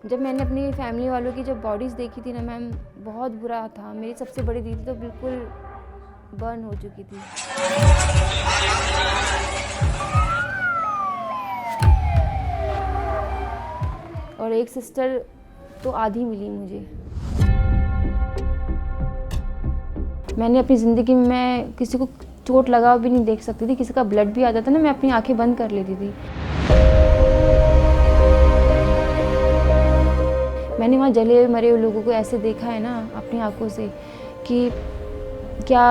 जब मैंने अपनी फैमिली वालों की जब बॉडीज़ देखी थी ना मैम, बहुत बुरा था। मेरी सबसे बड़ी दीदी तो बिल्कुल बर्न हो चुकी थी। और एक सिस्टर तो आधी मिली मुझे। मैंने अपनी ज़िंदगी में मैं किसी को चोट लगा भी नहीं देख सकती थी। किसी का ब्लड भी आता था ना, मैं अपनी आंखें बंद कर लेती थी। मैंने वहाँ जले हुए मरे हुए लोगों को ऐसे देखा है ना अपनी आंखों से कि क्या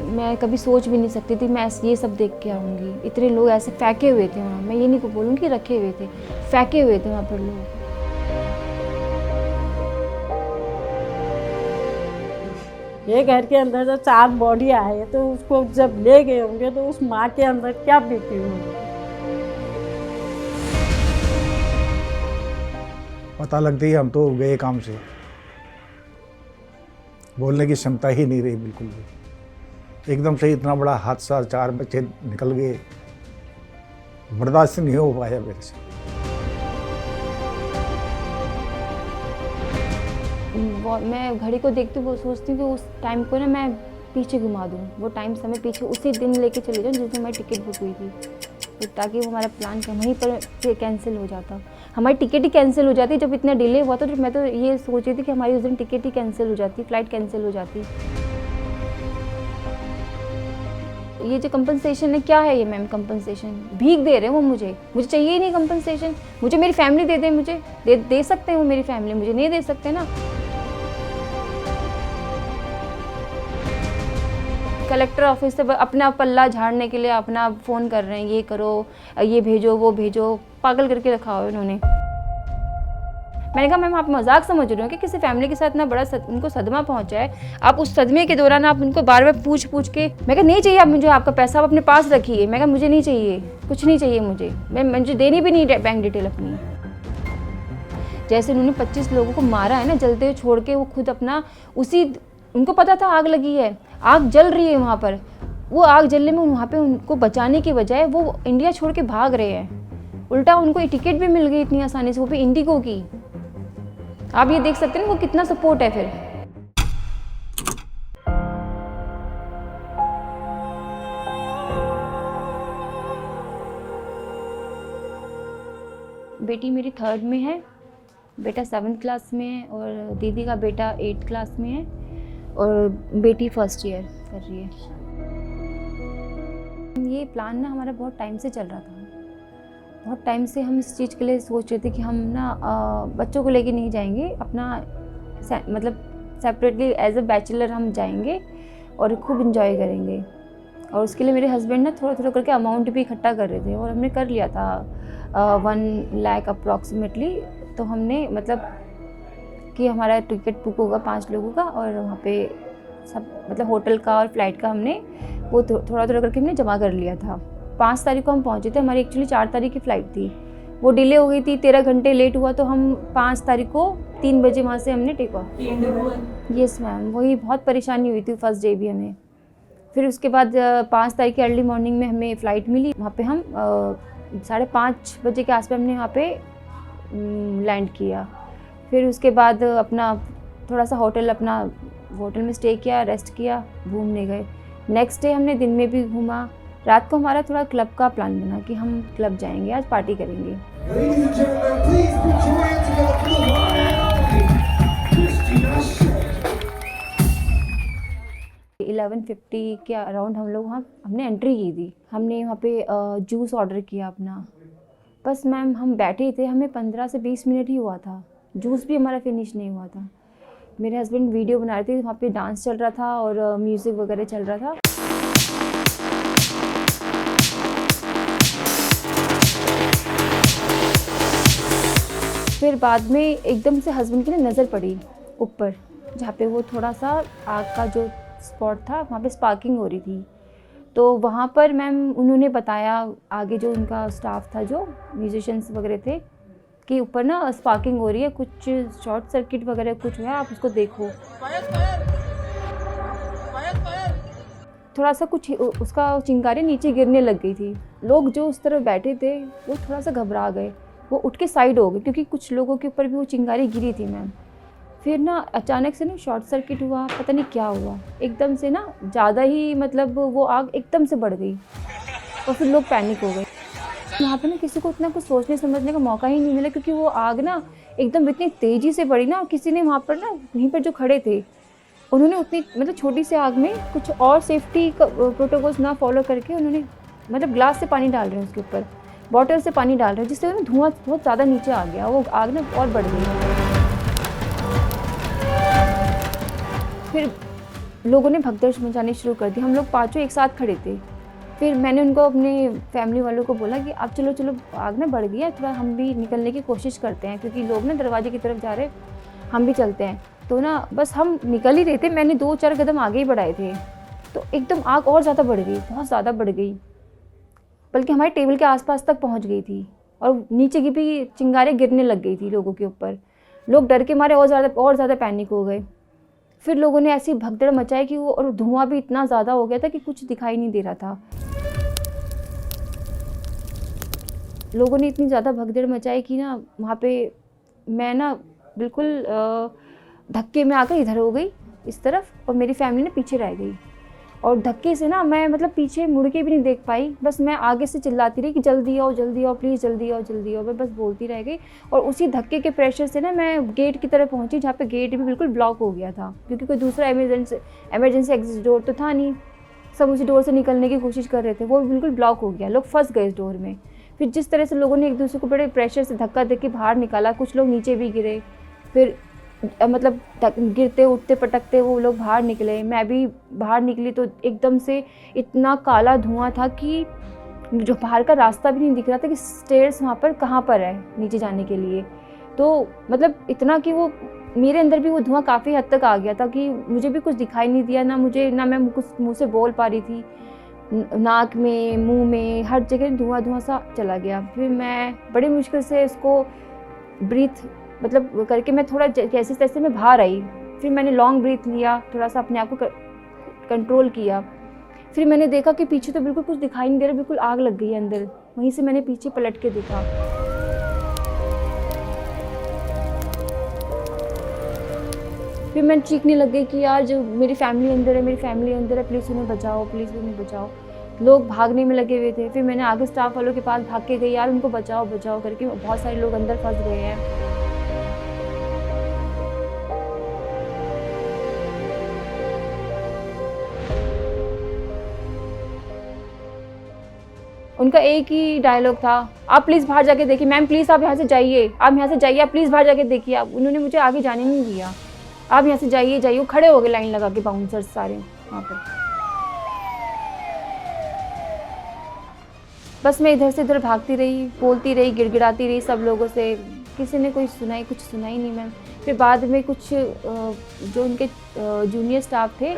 मैं कभी सोच भी नहीं सकती थी मैं ये सब देख के आऊँगी। इतने लोग ऐसे फेंके हुए थे वहाँ, मैं ये नहीं बोलूँगी कि रखे हुए थे, फेंके हुए थे वहाँ पर लोग। ये घर के अंदर जब 4 बॉडी आए तो उसको जब ले गए होंगे तो उस माँ के अंदर क्या बीती होगी। पता लगती है हम तो गए काम से, बोलने की क्षमता ही नहीं रही बिल्कुल भी। एकदम से इतना बड़ा हादसा, 4 बच्चे निकल गए, बर्दाश्त नहीं हो पाया मेरे से। मैं घड़ी को देखती हूँ, वो सोचती हूँ कि उस टाइम को ना मैं पीछे घुमा दूँ, वो टाइम समय पीछे उसी दिन लेके चले जाऊँ जिस दिन हमारी टिकट बुक हुई थी, तो ताकि वो हमारा प्लान वहीं पर कैंसिल हो जाता। हमारी टिकट ही कैंसिल हो जाती जब इतना डिले हुआ था। तो मैं तो ये सोच रही थी कि हमारी उस दिन टिकट ही कैंसिल हो जाती, फ़्लाइट कैंसिल हो जाती। ये जो कंपनसेशन है, क्या है ये मैम? कंपनसेशन भीख दे रहे हैं वो मुझे चाहिए ही नहीं कंपनसेशन। मुझे मेरी फैमिली दे दे, मुझे दे सकते हैं वो मेरी फैमिली, मुझे नहीं दे सकते ना। कलेक्टर ऑफिस से अपना पल्ला झाड़ने के लिए अपना फ़ोन कर रहे हैं, ये करो, ये भेजो, वो भेजो, पागल करके रखा हुआ है उन्होंने। मैंने कहा मैम आप मजाक समझ रहे हो कि किसी फैमिली के साथ इतना बड़ा उनको सदमा पहुंचा है, आप उस सदमे के दौरान आप उनको बार बार पूछ के। मैं कहा नहीं चाहिए आप मुझे आपका पैसा, आप अपने पास रखिए। मैं कहा मुझे नहीं चाहिए, कुछ नहीं चाहिए मुझे देनी भी नहीं बैंक डिटेल अपनी। जैसे उन्होंने 25 लोगों को मारा है ना, जलते हुए छोड़ के, वो खुद अपना उनको पता था आग लगी है, आग जल रही है वहाँ पर, वो आग जलने में वहाँ पे उनको बचाने के बजाय वो इंडिया छोड़ के भाग रहे हैं। उल्टा उनको टिकट भी मिल गई इतनी आसानी से, वो भी इंडिगो की। आप ये देख सकते हैं वो कितना सपोर्ट है फिर। बेटी मेरी 3rd में है, बेटा 7th क्लास में है, और दीदी का बेटा 8th क्लास में है, और बेटी 1st ईयर कर रही है। ये प्लान ना हमारा बहुत टाइम से चल रहा था। बहुत टाइम से हम इस चीज़ के लिए सोच रहे थे कि हम ना बच्चों को लेके नहीं जाएंगे, अपना मतलब सेपरेटली एज अ बैचलर हम जाएंगे और खूब इंजॉय करेंगे। और उसके लिए मेरे हस्बैंड ना थोड़ा थोड़ा करके अमाउंट भी इकट्ठा कर रहे थे, और हमने कर लिया था 1 लाख अप्रॉक्सीमेटली। तो हमने मतलब कि हमारा टिकट बुक होगा 5 लोगों का, और वहाँ पे सब मतलब होटल का और फ्लाइट का हमने वो थोड़ा थोड़ा करके हमने जमा कर लिया था। 5 तारीख को हम पहुँचे थे, हमारी एक्चुअली 4 तारीख की फ़्लाइट थी, वो डिले हो गई थी, 13 घंटे लेट हुआ। तो हम 5 तारीख को 3 बजे वहाँ से हमने टेक ऑफ। यस मैम, वही बहुत परेशानी हुई थी फर्स्ट डे भी हमें। फिर उसके बाद 5 तारीख की अर्ली मॉर्निंग में हमें फ़्लाइट मिली। वहाँ पे हम 5:30 बजे के आसपास हमने वहाँ पे लैंड किया। फिर उसके बाद अपना थोड़ा सा होटल में स्टे किया, रेस्ट किया, घूमने गए। नेक्स्ट डे हमने दिन में भी घूमा। रात को हमारा थोड़ा क्लब का प्लान बना कि हम क्लब जाएंगे, आज पार्टी करेंगे। 11:50 के अराउंड हम लोग वहाँ हमने एंट्री की थी। हमने वहाँ पे जूस ऑर्डर किया अपना। बस मैम हम बैठे थे, हमें 15 से 20 मिनट ही हुआ था, जूस भी हमारा फिनिश नहीं हुआ था। मेरे हस्बैंड वीडियो बना रहे थे, वहाँ पे डांस चल रहा था और म्यूज़िक वगैरह चल रहा था। फिर बाद में एकदम से हस्बैंड की ना नज़र पड़ी ऊपर, जहाँ पे वो थोड़ा सा आग का जो स्पॉट था वहाँ पे स्पार्किंग हो रही थी। तो वहाँ पर मैम उन्होंने बताया, आगे जो उनका स्टाफ था, जो म्यूजिशियंस वगैरह थे, कि ऊपर ना स्पार्किंग हो रही है, कुछ शॉर्ट सर्किट वगैरह कुछ हुआ है, आप उसको देखो। थोड़ा सा कुछ उसका चिंगारी नीचे गिरने लग गई थी। लोग जो उस तरफ बैठे थे वो थोड़ा सा घबरा गए। वो उठ के साइड हो गए क्योंकि कुछ लोगों के ऊपर भी वो चिंगारी गिरी थी मैम। फिर ना अचानक से ना शॉर्ट सर्किट हुआ, पता नहीं क्या हुआ, एकदम से ना ज़्यादा ही मतलब वो आग एकदम से बढ़ गई और फिर लोग पैनिक हो गए। वहाँ पे ना किसी को इतना कुछ सोचने समझने का मौका ही नहीं मिला क्योंकि वो आग ना एकदम इतनी तेज़ी से बढ़ी ना, किसी ने वहाँ पर ना वहीं पर जो खड़े थे उन्होंने उतनी मतलब छोटी सी आग में कुछ और सेफ्टी प्रोटोकॉल्स ना फॉलो करके उन्होंने मतलब ग्लास से पानी डाल रहे हैं उसके ऊपर, बॉटल से पानी डाल रहे हैं, जिससे धुआं बहुत ज़्यादा नीचे आ गया, वो आग ना और बढ़ गई। फिर लोगों ने भगदड़ मचानी शुरू कर दी। हम लोग पाँचों एक साथ खड़े थे। फिर मैंने उनको अपने फैमिली वालों को बोला कि अब चलो चलो आग ना बढ़ गई है, थोड़ा हम भी निकलने की कोशिश करते हैं क्योंकि लोग ना दरवाजे की तरफ जा रहे, हम भी चलते हैं। तो ना बस हम निकल ही रहे थे, मैंने 2-4 कदम आगे ही बढ़ाए थे तो एकदम आग और ज़्यादा बढ़ गई, बहुत ज़्यादा बढ़ गई, बल्कि हमारे टेबल के आसपास तक पहुंच गई थी और नीचे की भी चिंगारियाँ गिरने लग गई थी लोगों के ऊपर। लोग डर के मारे और ज़्यादा पैनिक हो गए। फिर लोगों ने ऐसी भगदड़ मचाई कि वो, और धुआं भी इतना ज़्यादा हो गया था कि कुछ दिखाई नहीं दे रहा था। लोगों ने इतनी ज़्यादा भगदड़ मचाई कि ना वहाँ पे मैं ना बिल्कुल धक्के में आकर इधर हो गई इस तरफ और मेरी फैमिली ने पीछे रह गई। और धक्के से ना मैं मतलब पीछे मुड़ के भी नहीं देख पाई, बस मैं आगे से चिल्लाती रही कि जल्दी आओ प्लीज़ जल्दी आओ जल्दी आओ, मैं बस बोलती रह गई। और उसी धक्के के प्रेशर से ना मैं गेट की तरफ पहुंची जहाँ पे गेट भी बिल्कुल ब्लॉक हो गया था क्योंकि कोई दूसरा इमरजेंसी एग्जिट डोर तो था नहीं। सब उसी डोर से निकलने की कोशिश कर रहे थे, वो बिल्कुल ब्लॉक हो गया, लोग फंस गए इस डोर में। फिर जिस तरह से लोगों ने एक दूसरे को बड़े प्रेशर से धक्का दे के बाहर निकाला, कुछ लोग नीचे भी गिरे, फिर मतलब गिरते उठते पटकते वो लोग बाहर निकले, मैं भी बाहर निकली तो एकदम से इतना काला धुआं था कि जो बाहर का रास्ता भी नहीं दिख रहा था कि स्टेयर्स वहाँ पर कहाँ पर है नीचे जाने के लिए। तो मतलब इतना कि वो मेरे अंदर भी वो धुआं काफ़ी हद तक आ गया था कि मुझे भी कुछ दिखाई नहीं दिया, ना मैं कुछ मुँह से बोल पा रही थी, नाक में मुँह में हर जगह धुआं सा चला गया। फिर मैं बड़ी मुश्किल से इसको ब्रीथ मतलब करके मैं थोड़ा जैसे तैसे मैं बाहर आई। फिर मैंने लॉन्ग ब्रीथ लिया, थोड़ा सा अपने आप को कंट्रोल किया। फिर मैंने देखा कि पीछे तो बिल्कुल कुछ दिखाई नहीं दे रहा, बिल्कुल आग लग गई है अंदर। वहीं से मैंने पीछे पलट के देखा, फिर मैं चीखने लग गई कि यार जो मेरी फैमिली अंदर है, प्लीज़ उन्हें बचाओ। लोग भागने में लगे हुए थे। फिर मैंने आगे स्टाफ वालों के पास भाग के गई, यार उनको बचाओ करके, बहुत सारे लोग अंदर फंस गए हैं। उनका एक ही डायलॉग था, आप प्लीज़ बाहर जाके देखिए, मैम प्लीज़ आप यहाँ से जाइए, आप प्लीज़ बाहर जाके देखिए। आप उन्होंने मुझे आगे जाने नहीं दिया, आप यहाँ से जाइए। वो खड़े हो गए लाइन लगा के, बाउंसर्स सारे वहाँ पर। बस मैं इधर से उधर भागती रही, बोलती रही, गिड़गिड़ाती रही सब लोगों से, किसी ने कुछ सुना ही नहीं मैम। फिर बाद में कुछ जो उनके जूनियर स्टाफ थे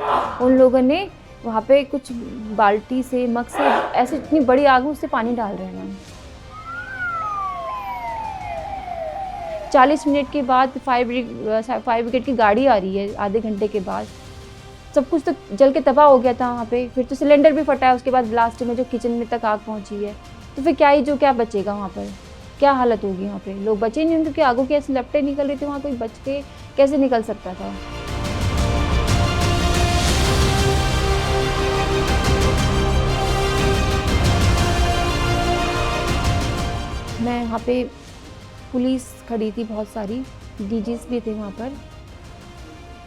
उन लोगों ने वहाँ पे कुछ बाल्टी से मग से ऐसे इतनी बड़ी आग में उससे पानी डाल रहे हैं मैम। 40 मिनट के बाद फायर ब्रिगेड की गाड़ी आ रही है, आधे घंटे के बाद। सब कुछ तो जल के तबाह हो गया था वहाँ पे। फिर तो सिलेंडर भी फटा है, उसके बाद ब्लास्ट में जो किचन में तक आग पहुँची है। तो फिर क्या बचेगा वहाँ पर, क्या हालत होगी वहाँ पे। लोग बचे नहीं क्योंकि आगों की ऐसी लपटें निकल रही थी, वहाँ कोई बच के कैसे निकल सकता था। मैं वहाँ पे पुलिस खड़ी थी, बहुत सारी डीजीज भी थे वहाँ पर।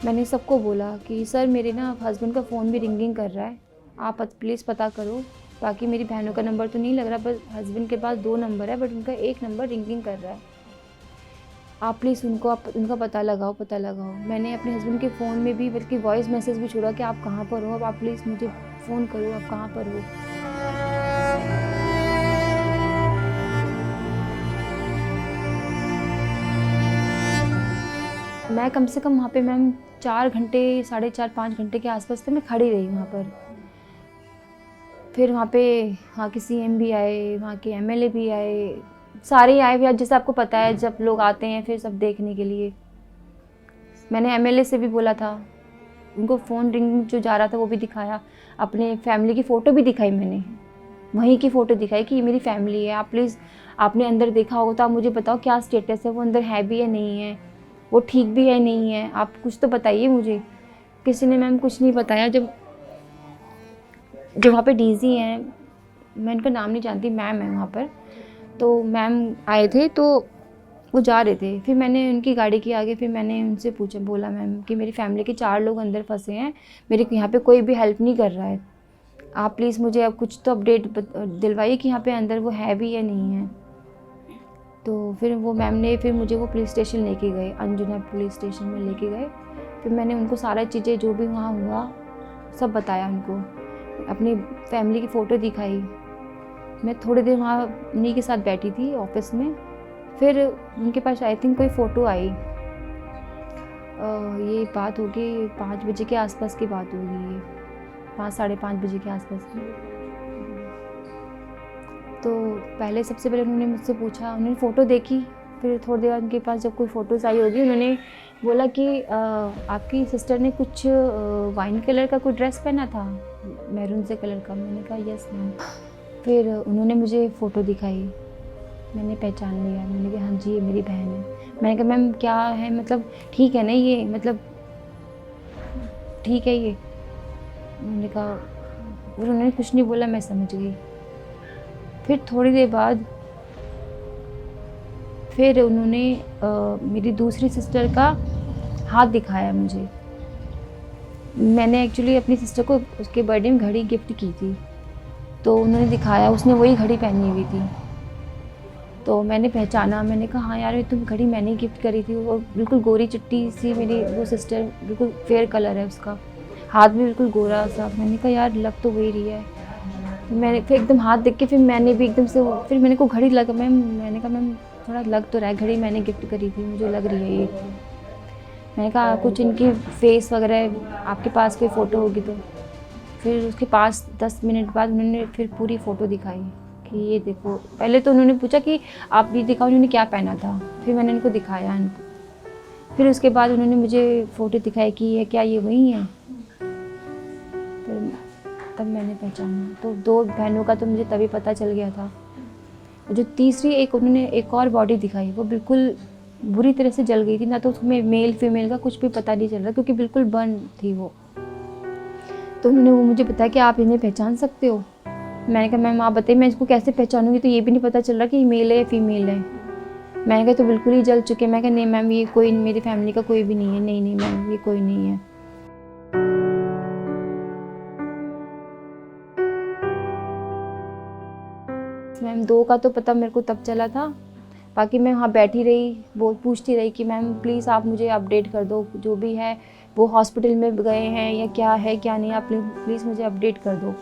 मैंने सबको बोला कि सर मेरे ना हस्बैंड का फ़ोन भी रिंगिंग कर रहा है, आप प्लीज़ पता करो। बाकी मेरी बहनों का नंबर तो नहीं लग रहा, बस हस्बैंड के पास 2 नंबर है, बट उनका एक नंबर रिंगिंग कर रहा है। आप प्लीज़ उनका पता लगाओ। मैंने अपने हस्बैंड के फ़ोन में भी बल्कि वॉइस मैसेज भी छोड़ा कि आप कहाँ पर हो, अब आप प्लीज़ मुझे फ़ोन करो, आप कहाँ पर हो। मैं कम से कम वहाँ पे मैम 4 घंटे, 4.5 घंटे के आसपास तक मैं खड़ी रही वहाँ पर। फिर वहाँ के सीएम भी आए, वहाँ के एमएलए भी आए, सारे आए भैया, जैसे आपको पता है जब लोग आते हैं फिर सब देखने के लिए। मैंने एमएलए से भी बोला था, उनको फ़ोन रिंग जो जा रहा था वो भी दिखाया, अपने फैमिली की फ़ोटो भी दिखाई, मैंने वहीं की फ़ोटो दिखाई कि ये मेरी फैमिली है, आप प्लीज़ आपने अंदर देखा होगा तो आप मुझे बताओ क्या स्टेटस है, वो अंदर है भी या नहीं है, वो ठीक भी है नहीं है, आप कुछ तो बताइए मुझे। किसी ने मैम कुछ नहीं बताया। जब वहाँ पे डीजी हैं, मैं इनका नाम नहीं जानती, मैम है वहाँ पर, तो मैम आए थे तो वो जा रहे थे। फिर मैंने उनकी गाड़ी के आगे फिर मैंने उनसे पूछा, बोला मैम कि मेरी फैमिली के 4 लोग अंदर फंसे हैं, मेरे यहाँ पे कोई भी हेल्प नहीं कर रहा है, आप प्लीज़ मुझे अब कुछ तो अपडेट दिलवाइए कि यहाँ पे अंदर वो है भी या नहीं है। तो फिर वो मैम ने फिर मुझे वो पुलिस स्टेशन लेके गए, अंजुना पुलिस स्टेशन में लेके गए। फिर मैंने उनको सारा चीज़ें जो भी वहाँ हुआ सब बताया उनको, अपनी फैमिली की फ़ोटो दिखाई। मैं थोड़ी देर वहाँ उन्हीं के साथ बैठी थी ऑफिस में। फिर उनके पास आई थिंक कोई फ़ोटो आई, ये बात होगी 5 बजे के आसपास की बात होगी, ये 5 साढ़े 5 बजे के आसपास की। तो पहले सबसे पहले उन्होंने मुझसे पूछा, उन्होंने फ़ोटो देखी। फिर थोड़ी देर बाद उनके पास जब कोई फ़ोटोज़ आई होगी, उन्होंने बोला कि आपकी सिस्टर ने कुछ वाइन कलर का कोई ड्रेस पहना था, मैरून से कलर का। मैंने कहा यस मैम। फिर उन्होंने मुझे फ़ोटो दिखाई, मैंने पहचान लिया। मैंने कहा हाँ जी ये मेरी बहन है। मैंने कहा मैम क्या है, मतलब ठीक है ना ये, मतलब ठीक है ये। उन्होंने कहा, और उन्होंने कुछ नहीं बोला, मैं समझ गई। फिर थोड़ी देर बाद फिर उन्होंने मेरी दूसरी सिस्टर का हाथ दिखाया मुझे। मैंने एक्चुअली अपनी सिस्टर को उसके बर्थडे में घड़ी गिफ्ट की थी, तो उन्होंने दिखाया, उसने वही घड़ी पहनी हुई थी। तो मैंने पहचाना, मैंने कहा हाँ यार ये तुम घड़ी मैंने गिफ्ट करी थी। वो बिल्कुल गोरी चिट्टी सी मेरी वो सिस्टर, बिल्कुल फेयर कलर है उसका, हाथ भी बिल्कुल गोरा सा। मैंने कहा यार लग तो वही रही है। मैंने फिर एकदम हाथ देख के फिर मैंने भी एकदम से फिर मैंने को घड़ी लगा, मैंने कहा मैम थोड़ा लग तो रहा है, घड़ी मैंने गिफ्ट करी थी, मुझे लग रही है ये। मैंने कहा कुछ इनकी फेस वगैरह आपके पास कोई फ़ोटो होगी तो। फिर उसके पास 10 मिनट बाद उन्होंने फिर पूरी फ़ोटो दिखाई कि ये देखो। पहले तो उन्होंने पूछा कि आप ये दिखाओ उन्होंने क्या पहना था, फिर मैंने इनको दिखाया इनको। फिर उसके बाद उन्होंने मुझे फ़ोटो दिखाई कि ये क्या ये वही है। फिर तब मैंने पहचाना। तो 2 बहनों का तो मुझे तभी पता चल गया था। जो तीसरी एक उन्होंने एक और बॉडी दिखाई, वो बिल्कुल बुरी तरह से जल गई थी, ना तो उसमें मेल फीमेल का कुछ भी पता नहीं चल रहा क्योंकि बिल्कुल बर्न थी वो। तो उन्होंने वो मुझे बताया कि आप इन्हें पहचान सकते हो। मैंने कहा मैम आप बताइए मैं इसको कैसे पहचानूंगी, तो ये भी नहीं पता चल रहा कि ये मेल है या फीमेल है। मैंने कहा तो बिल्कुल ही जल चुके। मैं कहा नहीं मैम ये कोई मेरी फैमिली का कोई भी नहीं है। नहीं मैम ये कोई नहीं है। मैम 2 का तो पता मेरे को तब चला था, बाकी मैं वहाँ बैठी रही, वो पूछती रही कि मैम प्लीज़ आप मुझे अपडेट कर दो, जो भी है वो हॉस्पिटल में गए हैं या क्या है क्या नहीं, आप प्लीज़ मुझे अपडेट कर दो।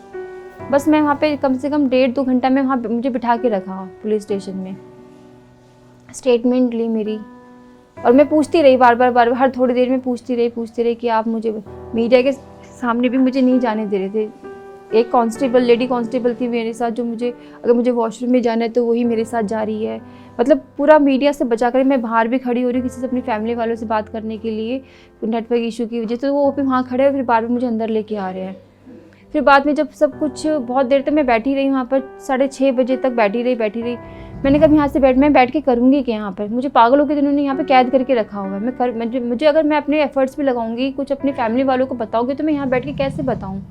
बस मैं वहाँ पे कम से कम 1.5-2 घंटा में वहाँ मुझे बिठा के रखा पुलिस स्टेशन में, स्टेटमेंट ली मेरी। और मैं पूछती रही बार बार हर थोड़ी देर में पूछती रही कि आप मुझे, मीडिया के सामने भी मुझे नहीं जाने दे रहे थे। एक कांस्टेबल, लेडी कांस्टेबल थी मेरे साथ, जो मुझे अगर मुझे वॉशरूम में जाना है तो वही मेरे साथ जा रही है। मतलब पूरा मीडिया से बचा कर मैं बाहर भी खड़ी हो रही हूँ किसी से अपनी फैमिली वालों से बात करने के लिए, नेटवर्क इशू की वजह से। तो वो भी वहाँ खड़े और फिर बार बार मुझे अंदर लेके आ रहे हैं। फिर बाद में जब सब कुछ, बहुत देर तक मैं बैठी रही वहाँ पर, 6:30 बजे तक बैठी रही। मैंने कहा यहाँ से मैं बैठ के करूँगी क्या यहाँ पर, मुझे पागलों के दिनों ने यहाँ पे कैद करके रखा हुआ है। मुझे अगर मैं अपने एफर्ट्स भी लगाऊंगी, कुछ अपनी फैमिली वालों को बताऊँगी, तो मैं यहाँ बैठ के कैसे बताऊँ।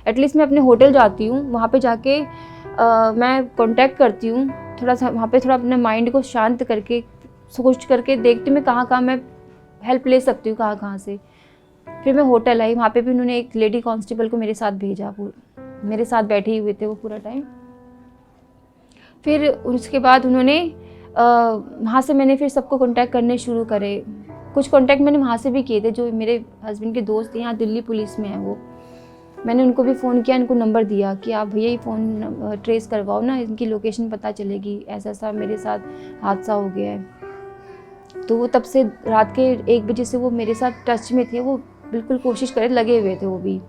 एटलीस्ट मैं अपने होटल जाती हूँ, वहाँ पे जाके मैं कांटेक्ट करती हूँ, थोड़ा सा वहाँ पे थोड़ा अपने माइंड को शांत करके सोच करके देखती हूँ मैं कहाँ मैं हेल्प ले सकती हूँ, कहाँ से। फिर मैं होटल आई, वहाँ पे भी उन्होंने एक लेडी कांस्टेबल को मेरे साथ भेजा, मेरे साथ बैठे हुए थे वो पूरा टाइम। फिर उसके बाद उन्होंने वहाँ से मैंने फिर सबको कांटेक्ट करने शुरू करे। कुछ कांटेक्ट मैंने वहाँ से भी किए थे, जो मेरे हस्बैंड के दोस्त थे यहाँ दिल्ली पुलिस में हैं वो। मैंने उनको भी फ़ोन किया, इनको नंबर दिया कि आप भैया ये फ़ोन ट्रेस करवाओ ना, इनकी लोकेशन पता चलेगी, ऐसा मेरे साथ हादसा हो गया है। तो वो तब से रात के 1 बजे से वो मेरे साथ टच में थे, वो बिल्कुल कोशिश करे, लगे हुए थे वो भी।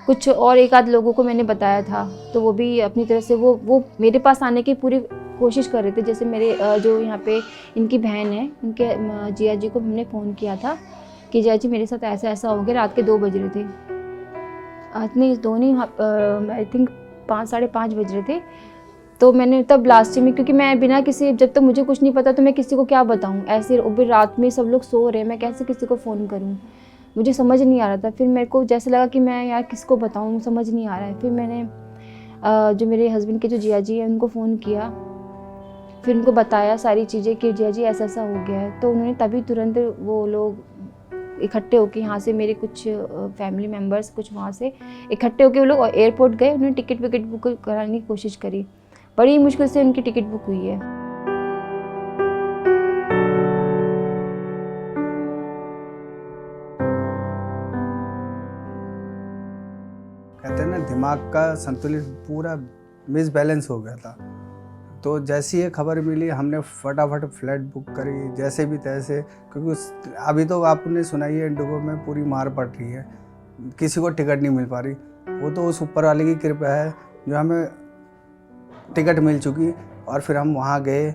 कुछ और 1 आध लोगों को मैंने बताया था, तो वो भी अपनी तरह से वो मेरे पास आने की पूरी कोशिश कर रहे थे। जैसे मेरे जो यहाँ पे इनकी बहन है, उनके जिया जी को हमने फ़ोन किया था कि जिया जी मेरे साथ ऐसा हो गया। रात के 2 बज रहे थे, नहीं 2 नहीं, आई थिंक 5 साढ़े 5 बज रहे थे। तो मैंने तब लास्ट में, क्योंकि मैं बिना किसी, जब तक मुझे कुछ नहीं पता तो मैं किसी को क्या बताऊँ, ऐसे भी रात में सब लोग सो रहे हैं, मैं कैसे किसी को फ़ोन करूँ, मुझे समझ नहीं आ रहा था। फिर मेरे को जैसे लगा कि मैं यार किसको बताऊँ, समझ नहीं आ रहा है। फिर मैंने जो मेरे हस्बैंड के जो जिया जी हैं उनको फ़ोन किया, फिर उनको बताया सारी चीज़ें कि जिया जी ऐसा ऐसा हो गया है। तो उन्होंने तभी तुरंत वो लोग इकट्ठे होके, यहाँ से मेरे कुछ फैमिली मेम्बर्स कुछ वहाँ से इकट्ठे होके वो लोग एयरपोर्ट गए, उन्होंने टिकट विकट बुक कराने की कोशिश करी। बड़ी मुश्किल से उनकी टिकट बुक हुई है। कहते हैं ना, दिमाग का संतुलित पूरा मिसबैलेंस हो गया था। तो जैसी ये खबर मिली हमने फटाफट फ्लाइट बुक करी जैसे भी तैसे, क्योंकि अभी तो आपने सुना ही है इंडिगो में पूरी मार पड़ रही है, किसी को टिकट नहीं मिल पा रही। वो तो उस ऊपर वाले की कृपा है जो हमें टिकट मिल चुकी, और फिर हम वहाँ गए।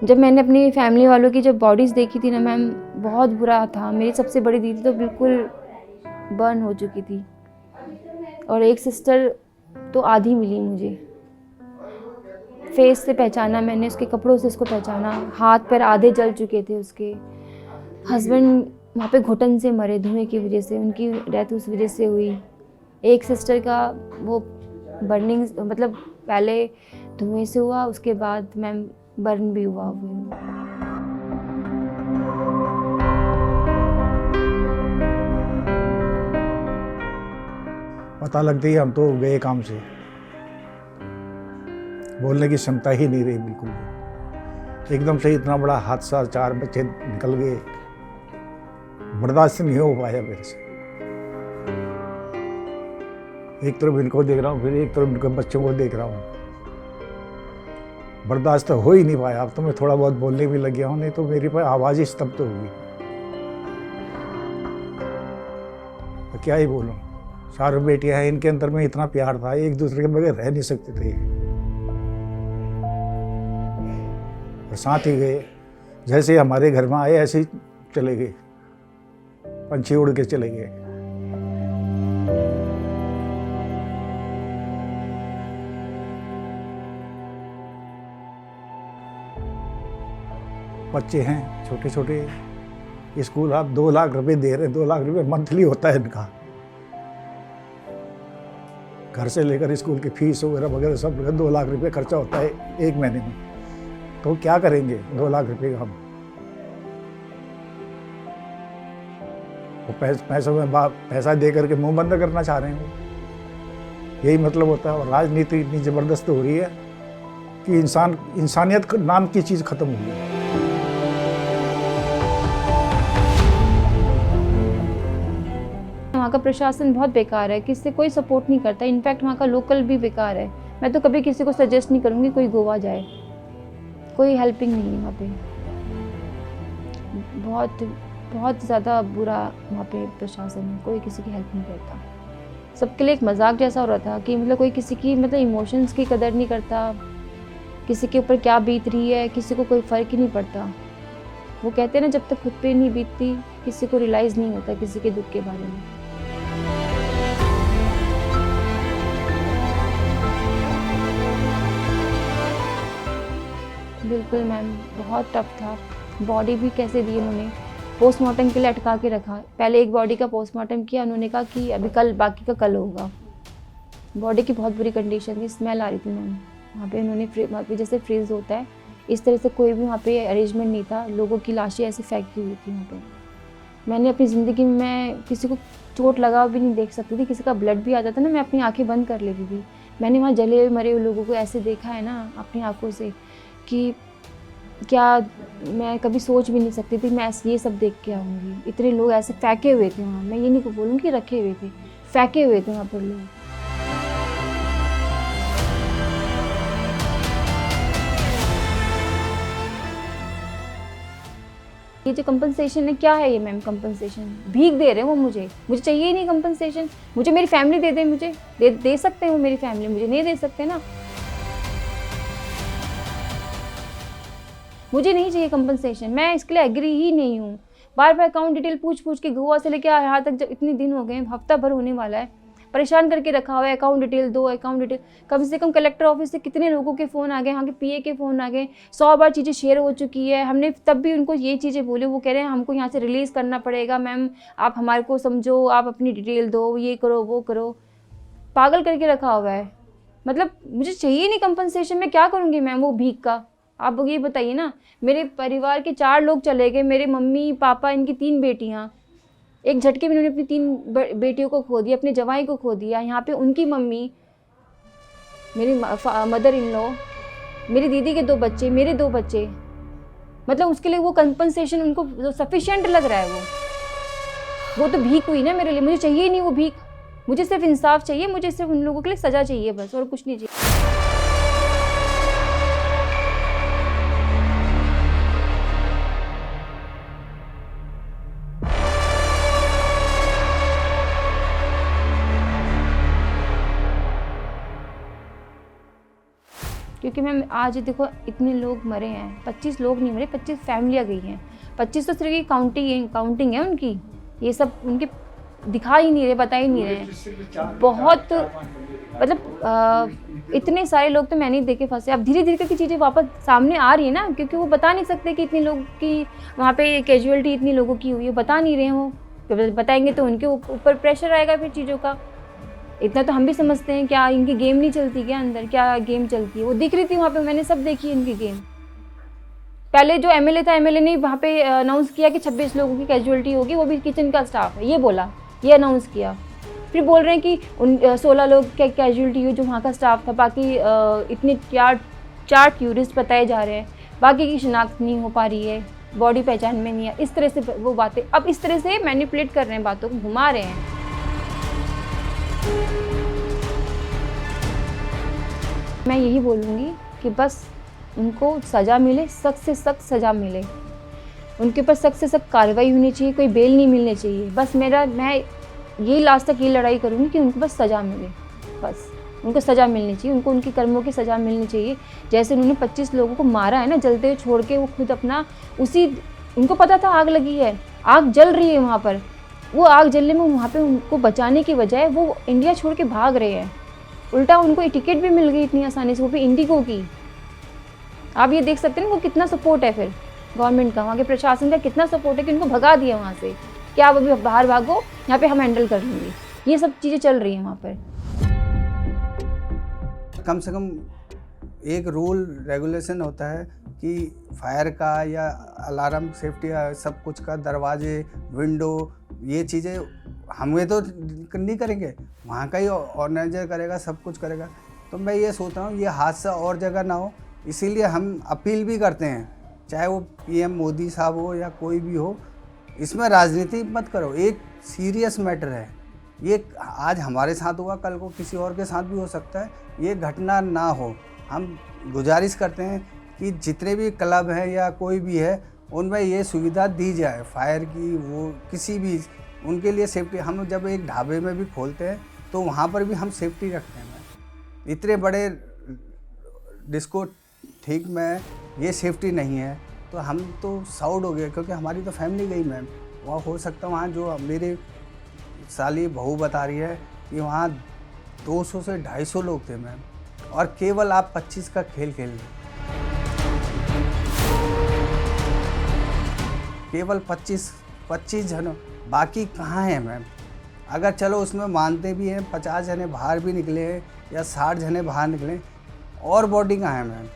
जब मैंने अपनी फैमिली वालों की जब बॉडीज़ देखी थी ना मैम, बहुत बुरा था। मेरी सबसे बड़ी दीदी तो बिल्कुल बर्न हो चुकी थी, और एक सिस्टर तो आधी मिली मुझे। फेस से पहचाना मैंने, उसके कपड़ों से उसको पहचाना, हाथ पैर आधे जल चुके थे उसके। हस्बैंड वहाँ पे घुटन से मरे धुएं की वजह से, उनकी डेथ उस वजह से हुई। एक सिस्टर का वो बर्निंग, मतलब पहले धुएं से हुआ, उसके बाद मैम बर्न भी हुआ। पता लगते ही हम तो गए काम से, बोलने की क्षमता ही नहीं रही बिल्कुल भी। एकदम से इतना बड़ा हादसा, 4 बच्चे निकल गए, बर्दाश्त नहीं हो पाया मेरे से। एक तरफ इनको देख रहा हूँ, फिर एक तरफ इनके बच्चों को देख रहा हूँ, बर्दाश्त हो ही नहीं पाया। अब तो मैं थोड़ा बहुत बोलने भी लग गया हूँ, नहीं तो मेरी पर आवाज़ ही स्तब्ध तो होगी। तो क्या ही बोलूँ, 4 बेटियां हैं, इनके अंदर में इतना प्यार था, एक दूसरे के बगैर रह नहीं सकते थे। और साथ ही गए, जैसे हमारे घर में आए ऐसे ही चले गए, पंछी उड़ के चले गए। बच्चे हैं छोटे छोटे, स्कूल आप 2 लाख रुपए दे रहे हैं, 2 लाख रुपए मंथली होता है इनका, घर से लेकर स्कूल की फीस वगैरह वगैरह सब 2 लाख रुपए खर्चा होता है एक महीने में। तो क्या करेंगे 2 लाख रुपए का हम? वो पैसों में पैसा दे करके मुंह बंद करना चाह रहे हैं, यही मतलब होता है। और राजनीति इतनी ज़बरदस्त हो रही है कि इंसानियत नाम की चीज़ खत्म हो गई है। वहाँ का प्रशासन बहुत बेकार है, किसी से कोई सपोर्ट नहीं करता। इनफैक्ट वहाँ का लोकल भी बेकार है। मैं तो कभी किसी को सजेस्ट नहीं करूँगी कोई गोवा जाए, कोई हेल्पिंग नहीं है वहाँ पे। बहुत ज़्यादा बुरा वहाँ पे प्रशासन है, कोई किसी की हेल्प नहीं करता। सबके लिए एक मजाक जैसा हो रहा था कि मतलब कोई किसी की मतलब इमोशंस की कदर नहीं करता, किसी के ऊपर क्या बीत रही है किसी को कोई फ़र्क ही नहीं पड़ता। वो कहते हैं ना, जब तक खुद पे नहीं बीतती किसी को रियलाइज़ नहीं होता किसी के दुख के बारे में। बिल्कुल मैम, बहुत टफ था। बॉडी भी कैसे दी उन्होंने, पोस्टमार्टम के लिए अटका के रखा। पहले एक बॉडी का पोस्टमार्टम किया, उन्होंने कहा कि अभी कल, बाकी का कल होगा। बॉडी की बहुत बुरी कंडीशन थी, स्मेल आ रही थी मैम। वहाँ पे उन्होंने वहाँ पे जैसे फ्रीज होता है इस तरह से कोई भी वहाँ पे अरेंजमेंट नहीं था, लोगों की लाशें ऐसे फेंकी हुई थी वहाँ पे। मैंने अपनी ज़िंदगी में मैं किसी को चोट लगा भी नहीं देख सकती थी, किसी का ब्लड भी आता था ना, मैं अपनी आंखें बंद कर लेती थी। मैंने वहाँ जले हुए मरे हुए लोगों को ऐसे देखा है ना अपनी आंखों से कि क्या मैं कभी सोच भी नहीं सकती थी मैं ये सब देख के आऊँगी। इतने लोग ऐसे फेंके हुए थे वहाँ, मैं ये नहीं बोलूँगी रखे हुए थे, फेंके हुए थे वहाँ पर लोग। ये जो कंपनसेशन है क्या है ये मैम? कंपनसेशन भीख दे रहे हैं वो मुझे चाहिए ही नहीं कंपनसेशन। मुझे मेरी फैमिली दे दे, मुझे दे सकते हैं वो, मेरी फैमिली मुझे नहीं दे सकते ना। मुझे नहीं चाहिए कंपनसेशन, मैं इसके लिए एग्री ही नहीं हूँ। बार बार अकाउंट डिटेल पूछ के गोवा से लेके यहाँ तक जब इतने दिन हो गए, हफ्ता भर होने वाला है, परेशान करके रखा हुआ है, अकाउंट डिटेल दो, अकाउंट डिटेल। कम से कम कलेक्टर ऑफिस से कितने लोगों के फ़ोन आ गए, यहाँ के पीए के फ़ोन आ गए, 100 बार चीज़ें शेयर हो चुकी है। हमने तब भी उनको ये चीज़ें बोली, वो कह रहे हैं हमको यहाँ से रिलीज़ करना पड़ेगा मैम, आप हमारे को समझो, आप अपनी डिटेल दो, ये करो वो करो। पागल करके रखा हुआ है। मतलब मुझे चाहिए नहीं कंपनसेशन, मैं क्या करूँगी मैम वो भीख का? आप ये बताइए ना। मेरे परिवार के 4 लोग चले गए, मेरे मम्मी पापा, इनकी 3 बेटियाँ, एक झटके में उन्होंने अपनी 3 बेटियों को खो दिया, अपने जवाई को खो दिया। यहाँ पे उनकी मम्मी, मेरी मदर इन लॉ, मेरी दीदी के 2 बच्चे, मेरे 2 बच्चे, मतलब उसके लिए वो कंपनसेशन उनको सफिशिएंट लग रहा है। वो तो भीख हुई ना मेरे लिए। मुझे चाहिए नहीं वो भीख, मुझे सिर्फ इंसाफ चाहिए, मुझे सिर्फ उन लोगों के लिए सज़ा चाहिए बस, और कुछ नहीं चाहिए। क्योंकि मैम आज देखो इतने लोग मरे हैं, 25 लोग नहीं मरे, 25 फैमिलियाँ गई हैं। 25 तो सिर्फ काउंटिंग है उनकी, ये सब उनके दिखा ही नहीं रहे, बता ही नहीं रहे। बहुत मतलब इतने सारे लोग तो मैं नहीं देखे फंसे। अब धीरे धीरे करके चीज़ें वापस सामने आ रही है ना, क्योंकि वो बता नहीं सकते कि इतने लोग की वहाँ पे कैजुअलिटी इतनी लोगों की हुई है, बता नहीं रहे वो। बताएंगे तो उनके ऊपर प्रेशर आएगा फिर चीज़ों का। इतना तो हम भी समझते हैं, क्या इनकी गेम नहीं चलती क्या अंदर, क्या गेम चलती है? वो दिख रही थी वहाँ पे, मैंने सब देखी इनकी गेम। पहले जो एमएलए था, एमएलए ने वहाँ पे अनाउंस किया कि 26 लोगों की कैजुअलिटी होगी, वो भी किचन का स्टाफ है, ये बोला, ये अनाउंस किया। फिर बोल रहे हैं कि 16 लोग क्या कैजुअलिटी हुई जो वहाँ का स्टाफ था, बाकी इतने 4 टूरिस्ट बताए जा रहे हैं, बाकी की शिनाख्त नहीं हो पा रही है, बॉडी पहचान में नहीं है। इस तरह से वो बातें अब इस तरह से मैनिपुलेट कर रहे हैं, बातों को घुमा रहे हैं। मैं यही बोलूँगी कि बस उनको सज़ा मिले, सख्त से सख्त सज़ा मिले, उनके ऊपर सख्त से सख्त कार्रवाई होनी चाहिए, कोई बेल नहीं मिलनी चाहिए। बस मैं यही लास्ट तक ये लड़ाई करूँगी कि उनको बस सज़ा मिले, बस उनको सज़ा मिलनी चाहिए, उनको उनके कर्मों की सज़ा मिलनी चाहिए। जैसे उन्होंने 25 लोगों को मारा है ना, जलते हुए छोड़ के, वो खुद अपना उनको पता था आग लगी है, आग जल रही है वहाँ पर, वो आग जलने में वहाँ पे उनको बचाने की बजाय वो इंडिया छोड़ के भाग रहे हैं। उल्टा उनको टिकट भी मिल गई इतनी आसानी से, वो भी इंडिगो की। आप ये देख सकते हैं वो कितना सपोर्ट है फिर गवर्नमेंट का, वहाँ के प्रशासन का कितना सपोर्ट है कि उनको भगा दिया वहाँ से, कि आप अभी बाहर भागो, यहाँ पे हम हैंडल कर लेंगे। ये सब चीज़ें चल रही हैं वहाँ पर। कम से कम एक रूल रेगुलेशन होता है कि फायर का या अलार्म सेफ्टी सब कुछ का, दरवाजे, विंडो, ये चीज़ें हमें तो नहीं करेंगे, वहाँ का ही ऑर्गेनाइजर करेगा, सब कुछ करेगा। तो मैं ये सोच रहा हूँ ये हादसा और जगह ना हो, इसीलिए हम अपील भी करते हैं, चाहे वो पीएम मोदी साहब हो या कोई भी हो, इसमें राजनीति मत करो। एक सीरियस मैटर है ये, आज हमारे साथ हुआ, कल को किसी और के साथ भी हो सकता है, ये घटना ना हो। हम गुजारिश करते हैं कि जितने भी क्लब हैं या कोई भी है, उनमें ये सुविधा दी जाए फायर की, वो किसी भी उनके लिए सेफ्टी। हम जब एक ढाबे में भी खोलते हैं तो वहाँ पर भी हम सेफ्टी रखते हैं। इतने बड़े डिस्को ठीक में ये सेफ्टी नहीं है तो हम तो साउड हो गए, क्योंकि हमारी तो फैमिली गई मैम। वहाँ हो सकता है, वहाँ जो मेरे साली बहू बता रही है कि वहाँ 200 से 250 लोग थे मैम, और केवल आप 25 का खेल खेल रहे, केवल 25 जन, बाकी कहाँ हैं मैम? अगर चलो उसमें मानते भी हैं 50 जने बाहर भी निकले हैं या 60 जने बाहर निकले, और बॉडी कहाँ है मैम?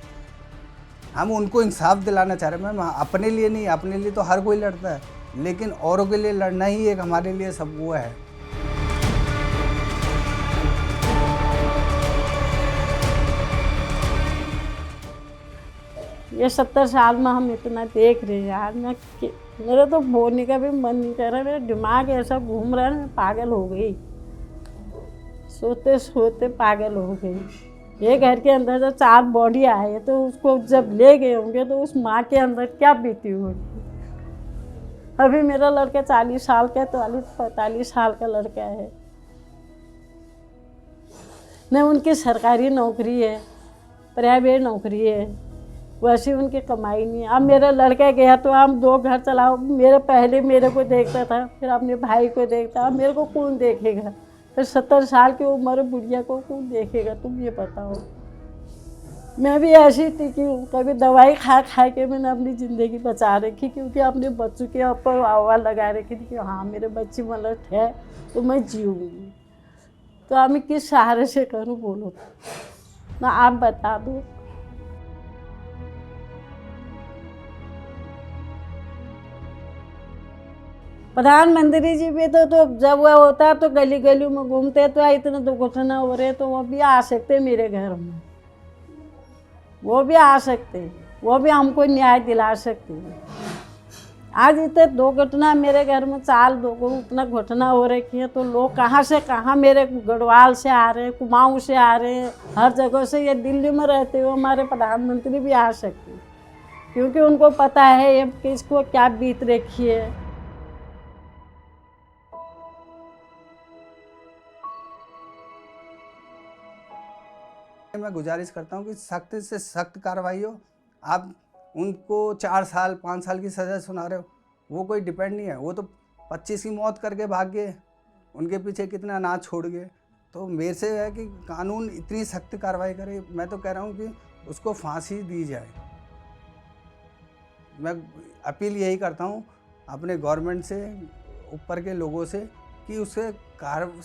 हम उनको इंसाफ दिलाना चाह रहे हैं मैम, अपने लिए नहीं, अपने लिए तो हर कोई लड़ता है, लेकिन औरों के लिए लड़ना ही एक हमारे लिए सब वो है। ये 70 साल में हम इतना देख रहे हैं यार, मेरा तो बोलने का भी मन नहीं कर रहा, मेरा दिमाग ऐसा घूम रहा है, मैं पागल हो गई, सोते सोते पागल हो गई। ये घर के अंदर जब 4 बॉडी आए तो उसको जब ले गए होंगे तो उस माँ के अंदर क्या बीती होगी। अभी मेरा लड़का 40 साल का, 45 साल का लड़का है, न उनकी सरकारी नौकरी है, प्राइवेट नौकरी है, वैसे उनकी कमाई नहीं है। अब मेरा लड़का गया तो हम 2 घर चलाओ, पहले मेरे को देखता था, फिर अपने भाई को देखता, अब मेरे को कौन देखेगा? फिर 70 साल की उम्र बुढ़िया को कौन देखेगा, तुम ये बताओ। मैं भी ऐसी टिकी हूँ, कभी दवाई खा खा के मैंने अपनी ज़िंदगी बचा रखी, क्योंकि अपने बच्चों के ऊपर आवाज़ लगा रखी थी कि हाँ मेरे बच्चे मतलब है तो मैं जीऊँगी। तो अब मैं किस सहारे से करूँ बोलो, ना आप बता दो। प्रधानमंत्री जी भी तो जब वह होता है तो गली गली में घूमते, तो इतने दुर्घटना हो रहे तो वो भी आ सकते मेरे घर में, वो भी आ सकते, वो भी हमको न्याय दिला सकते हैं। आज इतने दुर्घटना मेरे घर में 4 लोगों इतना घटना हो रखी है, तो लोग कहाँ से कहाँ मेरे गढ़वाल से आ रहे हैं, कुमाऊँ से आ रहे हैं, हर जगह से। ये दिल्ली में रहते हुए हमारे प्रधानमंत्री भी आ सकते हैं, क्योंकि उनको पता है ये किसको क्या बीत रखी है। मैं गुजारिश करता हूँ कि सख्त से सख्त कार्रवाई हो। आप उनको 4 साल 5 साल की सज़ा सुना रहे हो, वो कोई डिपेंड नहीं है। वो तो 25 की मौत करके भाग गए, उनके पीछे कितना अनाज छोड़ गए। तो मेरे से है कि कानून इतनी सख्त कार्रवाई करे। मैं तो कह रहा हूँ कि उसको फांसी दी जाए। मैं अपील यही करता हूँ अपने गवर्नमेंट से, ऊपर के लोगों से, कि उसे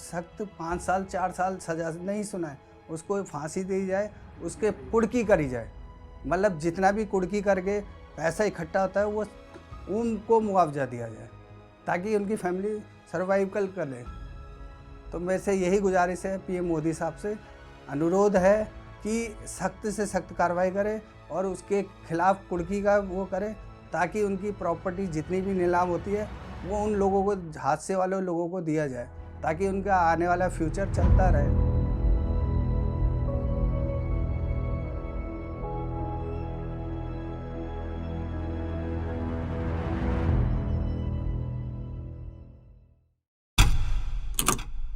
सख्त 5 साल 4 साल सज़ा नहीं सुनाए, उसको फांसी दी जाए, उसके कुड़की करी जाए। मतलब जितना भी कुड़की करके पैसा इकट्ठा होता है वो उनको मुआवजा दिया जाए, ताकि उनकी फैमिली सर्वाइव कर ले। तो मेरे से यही गुजारिश है पीएम मोदी साहब से, अनुरोध है कि सख्त से सख्त कार्रवाई करे और उसके खिलाफ कुड़की का वो करे, ताकि उनकी प्रॉपर्टी जितनी भी नीलाम होती है वो उन लोगों को, हादसे वाले लोगों को दिया जाए, ताकि उनका आने वाला फ्यूचर चलता रहे।